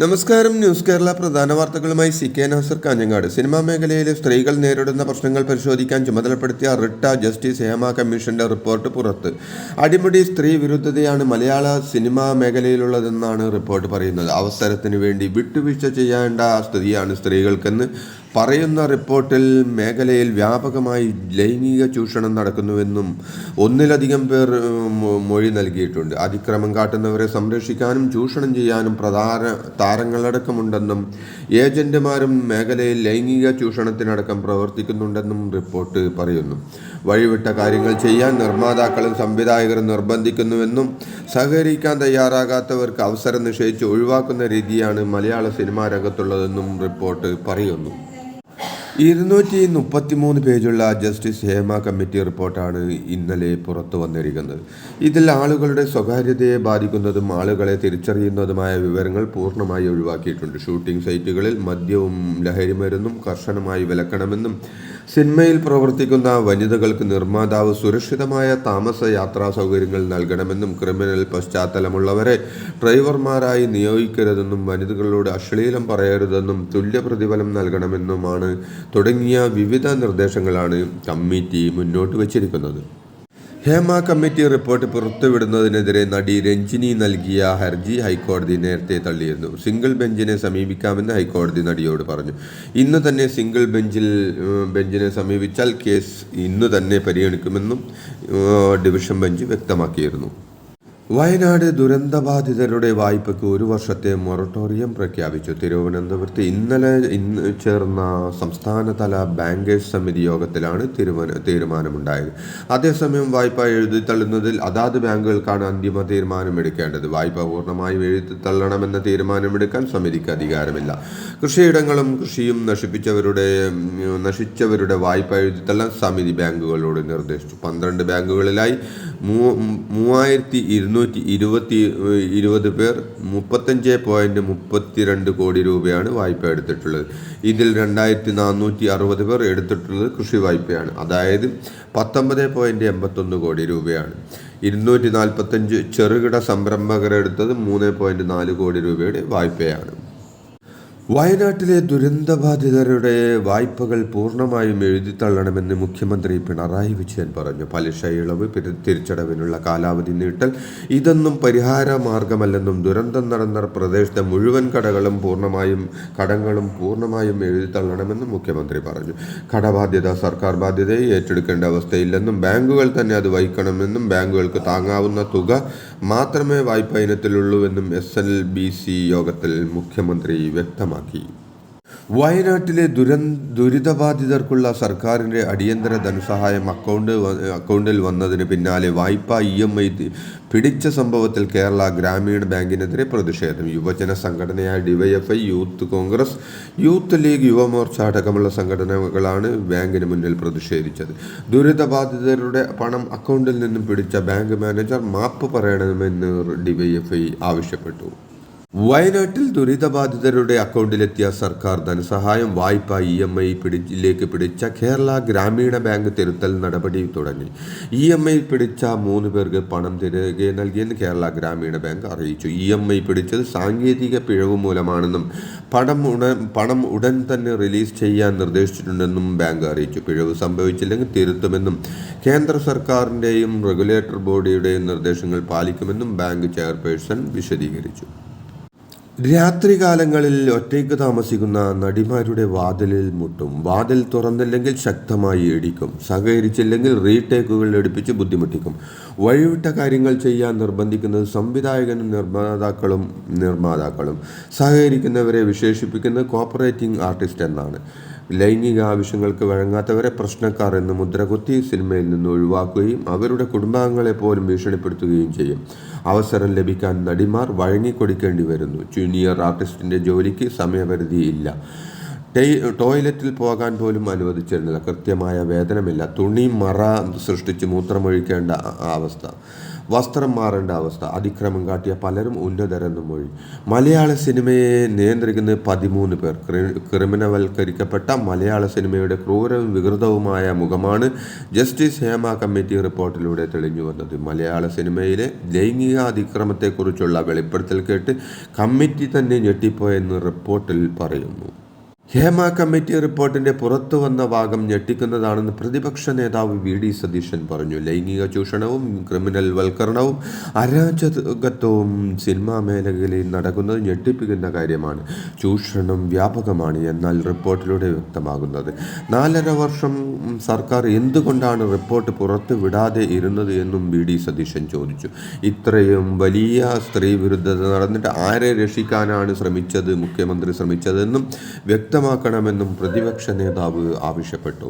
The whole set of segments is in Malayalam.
നമസ്കാരം. ന്യൂസ് കേരള പ്രധാന വാർത്തകളുമായി CK നാസർ കാഞ്ഞങ്ങാട്. സിനിമാ മേഖലയിലെ സ്ത്രീകൾ നേരിടുന്ന പ്രശ്നങ്ങൾ പരിശോധിക്കാൻ ചുമതലപ്പെടുത്തിയ റിട്ട ജസ്റ്റിസ് ഹേമ കമ്മീഷന്റെ റിപ്പോർട്ട് പുറത്ത്. അടിമുടി സ്ത്രീ വിരുദ്ധതയാണ് മലയാള സിനിമാ മേഖലയിലുള്ളതെന്നാണ് റിപ്പോർട്ട് പറയുന്നത്. അവസരത്തിന് വേണ്ടി വിട്ടുവീഴ്ച ചെയ്യേണ്ട സ്ഥിതിയാണ് സ്ത്രീകൾക്കെന്ന് പറയുന്ന റിപ്പോർട്ടിൽ മേഖലയിൽ വ്യാപകമായി ലൈംഗിക ചൂഷണം നടക്കുന്നുവെന്നും ഒന്നിലധികം പേർ മൊഴി നൽകിയിട്ടുണ്ട്. അതിക്രമം കാട്ടുന്നവരെ സംരക്ഷിക്കാനും ചൂഷണം ചെയ്യാനും പ്രധാന താരങ്ങളടക്കമുണ്ടെന്നും ഏജന്റുമാരും മേഖലയിൽ ലൈംഗിക ചൂഷണത്തിനടക്കം പ്രവർത്തിക്കുന്നുണ്ടെന്നും റിപ്പോർട്ട് പറയുന്നു. വഴിവിട്ട കാര്യങ്ങൾ ചെയ്യാൻ നിർമ്മാതാക്കളും സംവിധായകരും നിർബന്ധിക്കുന്നുവെന്നും സഹകരിക്കാൻ തയ്യാറാകാത്തവർക്ക് അവസരം നിഷേധിച്ച് ഒഴിവാക്കുന്ന രീതിയാണ് മലയാള സിനിമാ രംഗത്തുള്ളതെന്നും റിപ്പോർട്ട് പറയുന്നു. 233 പേജുള്ള ജസ്റ്റിസ് ഹേമ കമ്മിറ്റി റിപ്പോർട്ടാണ് ഇന്നലെ പുറത്തു വന്നിരിക്കുന്നത്. ഇതിൽ ആളുകളുടെ സ്വകാര്യതയെ ബാധിക്കുന്നതും ആളുകളെ തിരിച്ചറിയുന്നതുമായ വിവരങ്ങൾ പൂർണ്ണമായി ഒഴിവാക്കിയിട്ടുണ്ട്. ഷൂട്ടിംഗ് സൈറ്റുകളിൽ മദ്യവും ലഹരിമരുന്നും കർശനമായി വിലക്കണമെന്നും സിനിമയിൽ പ്രവർത്തിക്കുന്ന വനിതകൾക്ക് നിർമ്മാതാവ് സുരക്ഷിതമായ താമസ യാത്രാ സൗകര്യങ്ങൾ നൽകണമെന്നും ക്രിമിനൽ പശ്ചാത്തലമുള്ളവരെ ഡ്രൈവർമാരായി നിയോഗിക്കരുതെന്നും വനിതകളോട് അശ്ലീലം പറയരുതെന്നും തുല്യ പ്രതിഫലം നൽകണമെന്നുമാണ് തുടങ്ങിയ വിവിധ നിർദ്ദേശങ്ങളാണ് കമ്മിറ്റി മുന്നോട്ട് വച്ചിരിക്കുന്നത്. ഹേമ കമ്മിറ്റി റിപ്പോർട്ട് പുറത്തുവിടുന്നതിനെതിരെ നടി രഞ്ജിനി നൽകിയ ഹർജി ഹൈക്കോടതി നേരത്തെ തള്ളിയിരുന്നു. സിംഗിൾ ബെഞ്ചിനെ സമീപിക്കാമെന്ന് ഹൈക്കോടതി നടിയോട് പറഞ്ഞു. ഇന്ന് തന്നെ സിംഗിൾ ബെഞ്ചിനെ സമീപിച്ചാൽ കേസ് ഇന്ന് തന്നെ പരിഗണിക്കുമെന്നും ഡിവിഷൻ ബെഞ്ച് വ്യക്തമാക്കിയിരുന്നു. വയനാട് ദുരന്തബാധിതരുടെ വായ്പയ്ക്ക് 1 വർഷത്തെ മൊറട്ടോറിയം പ്രഖ്യാപിച്ചു. തിരുവനന്തപുരത്ത് ഇന്നലെ ചേർന്ന സംസ്ഥാനതല ബാങ്കേഴ്സ് സമിതി യോഗത്തിലാണ് തീരുമാനമുണ്ടായത്. അതേസമയം വായ്പ എഴുതിത്തള്ളുന്നതിൽ അതാത് ബാങ്കുകൾക്കാണ് അന്തിമ തീരുമാനമെടുക്കേണ്ടത്. വായ്പ പൂർണ്ണമായും എഴുതിത്തള്ളണമെന്ന തീരുമാനമെടുക്കാൻ സമിതിക്ക് അധികാരമില്ല. കൃഷിയിടങ്ങളും കൃഷിയും നശിച്ചവരുടെ വായ്പ എഴുതിത്തള്ളാൻ സമിതി ബാങ്കുകളോട് നിർദ്ദേശിച്ചു. 12 ബാങ്കുകളിലായി 3220 പേർ 35.32 കോടി രൂപയാണ് വായ്പ എടുത്തിട്ടുള്ളത്. ഇതിൽ 2460 പേർ എടുത്തിട്ടുള്ളത് കൃഷി വായ്പയാണ്, അതായത് 19.81 കോടി രൂപയാണ്. 245 ചെറുകിട സംരംഭകർ എടുത്തത് 3.4 കോടി രൂപയുടെ വായ്പയാണ്. വയനാട്ടിലെ ദുരന്തബാധിതരുടെ വായ്പകൾ പൂർണ്ണമായും എഴുതിത്തള്ളണമെന്ന് മുഖ്യമന്ത്രി പിണറായി വിജയൻ പറഞ്ഞു. പലിശ ഇളവ്, തിരിച്ചടവിനുള്ള കാലാവധി നീട്ടൽ ഇതൊന്നും പരിഹാര മാർഗമല്ലെന്നും ദുരന്തം നടന്ന പ്രദേശത്തെ മുഴുവൻ കടങ്ങളും പൂർണ്ണമായും എഴുതിത്തള്ളണമെന്നും മുഖ്യമന്ത്രി പറഞ്ഞു. കടബാധ്യത സർക്കാർ ബാധ്യതയെ ഏറ്റെടുക്കേണ്ട അവസ്ഥയില്ലെന്നും ബാങ്കുകൾ തന്നെ അത് വഹിക്കണമെന്നും ബാങ്കുകൾക്ക് താങ്ങാവുന്ന തുക മാത്രമേ വായ്പ ഇനത്തിലുള്ളൂവെന്നും SLBC യോഗത്തിൽ മുഖ്യമന്ത്രി വ്യക്തമാക്കി. വയനാട്ടിലെ ദുരിതബാധിതർക്കുള്ള സർക്കാരിൻ്റെ അടിയന്തര ധനസഹായം അക്കൗണ്ടിൽ വന്നതിന് പിന്നാലെ വായ്പ EMI പിടിച്ച സംഭവത്തിൽ കേരള ഗ്രാമീണ ബാങ്കിനെതിരെ പ്രതിഷേധം. യുവജന സംഘടനയായ DYFI, Youth Congress, Youth League, Yuvamorcha അടക്കമുള്ള സംഘടനകളാണ് ബാങ്കിന് മുന്നിൽ പ്രതിഷേധിച്ചത്. ദുരിതബാധിതരുടെ പണം അക്കൗണ്ടിൽ നിന്നും പിടിച്ച ബാങ്ക് മാനേജർ മാപ്പ് പറയണമെന്ന് DYFI ആവശ്യപ്പെട്ടു. വയനാട്ടിൽ ദുരിതബാധിതരുടെ അക്കൗണ്ടിലെത്തിയ സർക്കാർ ധനസഹായം വായ്പ EMI പിടിച്ച കേരള ഗ്രാമീണ ബാങ്ക് തിരുത്തൽ നടപടി തുടങ്ങി. EMI പിടിച്ച 3 പേർക്ക് പണം തിരികെ നൽകിയെന്ന് കേരള ഗ്രാമീണ ബാങ്ക് അറിയിച്ചു. EMI പിടിച്ചത് സാങ്കേതിക പിഴവ് മൂലമാണെന്നും പണം ഉടൻ തന്നെ റിലീസ് ചെയ്യാൻ നിർദ്ദേശിച്ചിട്ടുണ്ടെന്നും ബാങ്ക് അറിയിച്ചു. പിഴവ് സംഭവിച്ചില്ലെങ്കിൽ തിരുത്തുമെന്നും കേന്ദ്ര സർക്കാരിൻ്റെയും റെഗുലേറ്റർ ബോഡിയുടെയും നിർദ്ദേശങ്ങൾ പാലിക്കുമെന്നും ബാങ്ക് ചെയർപേഴ്സൺ വിശദീകരിച്ചു. രാത്രികാലങ്ങളിൽ ഒറ്റയ്ക്ക് താമസിക്കുന്ന നടിമാരുടെ വാതിലിൽ മുട്ടും. വാതിൽ തുറന്നില്ലെങ്കിൽ ശക്തമായി ഇടിക്കും. സഹകരിച്ചില്ലെങ്കിൽ റീടേക്കുകൾ എടുപ്പിച്ച് ബുദ്ധിമുട്ടിക്കും. വഴിവിട്ട കാര്യങ്ങൾ ചെയ്യാൻ നിർബന്ധിക്കുന്നത് സംവിധായകനും നിർമ്മാതാക്കളും. സഹകരിക്കുന്നവരെ വിശേഷിപ്പിക്കുന്നത് കോപ്പറേറ്റിംഗ് ആർട്ടിസ്റ്റ് എന്നാണ്. ലൈംഗിക ആവശ്യങ്ങൾക്ക് വഴങ്ങാത്തവരെ പ്രശ്നക്കാർ എന്ന് മുദ്രകുത്തി സിനിമയിൽ നിന്ന് ഒഴിവാക്കുകയും അവരുടെ കുടുംബാംഗങ്ങളെ പോലും ഭീഷണിപ്പെടുത്തുകയും ചെയ്യും. അവസരം ലഭിക്കാൻ നടിമാർ വഴങ്ങിക്കൊടുക്കേണ്ടി വരുന്നു. ജൂനിയർ ആർട്ടിസ്റ്റിൻ്റെ ജോലിക്ക് സമയപരിധി ഇല്ല. ടോയ്ലറ്റിൽ പോകാൻ പോലും അനുവദിച്ചിരുന്നില്ല. കൃത്യമായ വേതനമില്ല. തുണി മറ സൃഷ്ടിച്ച് മൂത്രമൊഴിക്കേണ്ട അവസ്ഥ, വസ്ത്രം മാറേണ്ട അവസ്ഥ. അതിക്രമം കാട്ടിയ പലരും ഉന്നതരെന്നും മൊഴി. മലയാള സിനിമയെ നിയന്ത്രിക്കുന്ന 13 പേർ. ക്രിമിനൽവൽക്കരിക്കപ്പെട്ട മലയാള സിനിമയുടെ ക്രൂരവും വികൃതവുമായ മുഖമാണ് ജസ്റ്റിസ് ഹേമ കമ്മിറ്റി റിപ്പോർട്ടിലൂടെ തെളിഞ്ഞു വന്നത്. മലയാള സിനിമയിലെ ലൈംഗിക അതിക്രമത്തെക്കുറിച്ചുള്ള വെളിപ്പെടുത്തൽ കേട്ട് കമ്മിറ്റി തന്നെ ഞെട്ടിപ്പോയെന്ന് റിപ്പോർട്ടിൽ പറയുന്നു. ഹേമ കമ്മിറ്റി റിപ്പോർട്ടിന്റെ പുറത്തു വന്ന ഭാഗം ഞെട്ടിക്കുന്നതാണെന്ന് പ്രതിപക്ഷ നേതാവ് VD സതീശൻ പറഞ്ഞു. ലൈംഗിക ചൂഷണവും ക്രിമിനൽ വൽക്കരണവും അരാജകത്വവും സിനിമാ മേഖലയിൽ നടക്കുന്നത് ഞെട്ടിപ്പിക്കുന്ന കാര്യമാണ്. ചൂഷണം വ്യാപകമാണ് എന്നാൽ റിപ്പോർട്ടിലൂടെ വ്യക്തമാകുന്നത്. 4.5 വർഷം സർക്കാർ എന്തുകൊണ്ടാണ് റിപ്പോർട്ട് പുറത്തു വിടാതെ ഇരുന്നത് എന്നും VD സതീശൻ ചോദിച്ചു. ഇത്രയും വലിയ സ്ത്രീ വിരുദ്ധത നടന്നിട്ട് ആരെ രക്ഷിക്കാനാണ് മുഖ്യമന്ത്രി ശ്രമിച്ചതെന്നും വ്യക്തമാക്കണമെന്നും പ്രതിപക്ഷ നേതാവ് ആവശ്യപ്പെട്ടു.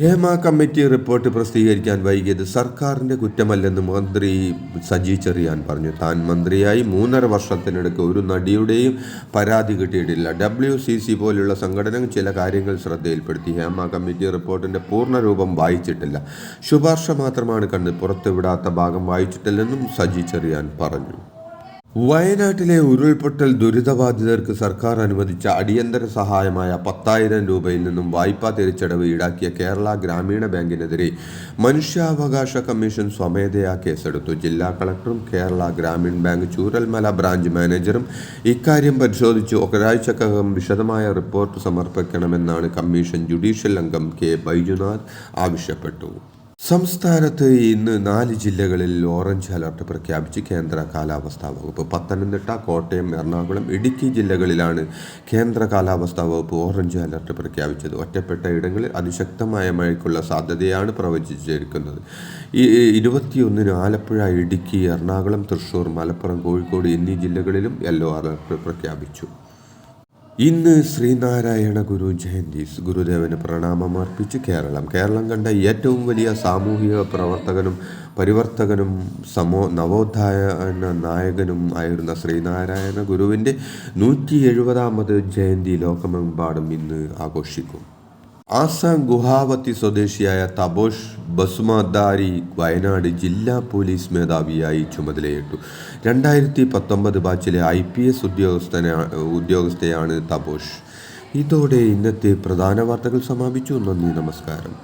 ഹേമ കമ്മിറ്റി റിപ്പോർട്ട് പ്രസിദ്ധീകരിക്കാൻ വൈകിയത് സർക്കാരിൻ്റെ കുറ്റമല്ലെന്ന് മന്ത്രി സജി ചെറിയാൻ പറഞ്ഞു. താൻ മന്ത്രിയായി 3.5 വർഷത്തിനിടയ്ക്ക് ഒരു നടിയുടെയും പരാതി കിട്ടിയിട്ടില്ല. WCC പോലുള്ള സംഘടന ചില കാര്യങ്ങൾ ശ്രദ്ധയിൽപ്പെടുത്തി. ഹേമ കമ്മിറ്റി റിപ്പോർട്ടിൻ്റെ പൂർണ്ണരൂപം വായിച്ചിട്ടില്ല. ശുപാർശ മാത്രമാണ് കണ്ട് പുറത്തുവിടാത്ത ഭാഗം വായിച്ചിട്ടില്ലെന്നും സജി ചെറിയാൻ പറഞ്ഞു. വയനാട്ടിലെ ഉരുൾപൊട്ടൽ ദുരിതബാധിതർക്ക് സർക്കാർ അനുവദിച്ച അടിയന്തര സഹായമായ 10,000 രൂപയിൽ നിന്നും വായ്പാ തിരിച്ചടവ് ഈടാക്കിയ കേരള ഗ്രാമീണ ബാങ്കിനെതിരെ മനുഷ്യാവകാശ കമ്മീഷൻ സ്വമേധയാ കേസെടുത്തു. ജില്ലാ കളക്ടറും കേരള ഗ്രാമീൺ ബാങ്ക് ചൂരൽമല ബ്രാഞ്ച് മാനേജറും ഇക്കാര്യം പരിശോധിച്ച് ഒരാഴ്ചക്കകം വിശദമായ റിപ്പോർട്ട് സമർപ്പിക്കണമെന്നാണ് കമ്മീഷൻ ജുഡീഷ്യൽ അംഗം K. ബൈജുനാഥ് ആവശ്യപ്പെട്ടു. സംസ്ഥാനത്ത് ഇന്ന് 4 ജില്ലകളിൽ ഓറഞ്ച് അലർട്ട് പ്രഖ്യാപിച്ച് കേന്ദ്ര കാലാവസ്ഥാ വകുപ്പ്. പത്തനംതിട്ട, കോട്ടയം, എറണാകുളം, ഇടുക്കി ജില്ലകളിലാണ് കേന്ദ്ര കാലാവസ്ഥാ വകുപ്പ് ഓറഞ്ച് അലർട്ട് പ്രഖ്യാപിച്ചത്. ഒറ്റപ്പെട്ട ഇടങ്ങളിൽ അതിശക്തമായ മഴയ്ക്കുള്ള സാധ്യതയാണ് പ്രവചിച്ചിരിക്കുന്നത്. 21-ന് ആലപ്പുഴ, ഇടുക്കി, എറണാകുളം, തൃശൂർ, മലപ്പുറം, കോഴിക്കോട് എന്നീ ജില്ലകളിലും യെല്ലോ അലർട്ട് പ്രഖ്യാപിച്ചു. ഇന്ന് ശ്രീനാരായണ ഗുരു ജയന്തി. ഗുരുദേവന് പ്രണാമമർപ്പിച്ച് കേരളം കണ്ട ഏറ്റവും വലിയ സാമൂഹിക പ്രവർത്തകനും പരിവർത്തകനും നവോത്ഥാന നായകനും ആയിരുന്ന ശ്രീനാരായണ ഗുരുവിൻ്റെ 170ാമത് ജയന്തി ലോകമെമ്പാടും ഇന്ന് ആഘോഷിക്കും. ആസാം ഗുവാഹത്തി സ്വദേശിയായ തപോഷ് ബസുമതാരി വയനാട് ജില്ലാ പോലീസ് മേധാവിയായി ചുമതലയേറ്റു. 2019 ബാച്ചിലെ IPS ഉദ്യോഗസ്ഥയാണ് തപോഷ്. ഇതോടെ ഇന്നത്തെ പ്രധാന വാർത്തകൾ സമാപിച്ചു. നന്ദി, നമസ്കാരം.